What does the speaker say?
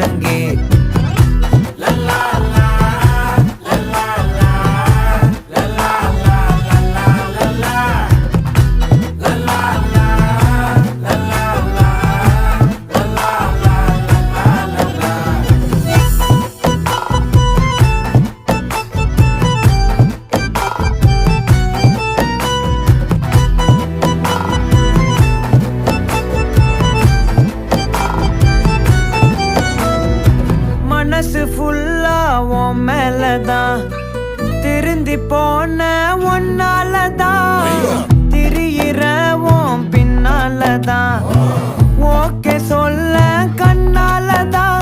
ஒழுங்கே மனசு ஃபுல்லா உன் மேலதான் திருந்தி போன ஒன்னாலதான் திரியிற உன் பின்னாலதான் ஓகே சொல்ல கண்ணாலதான்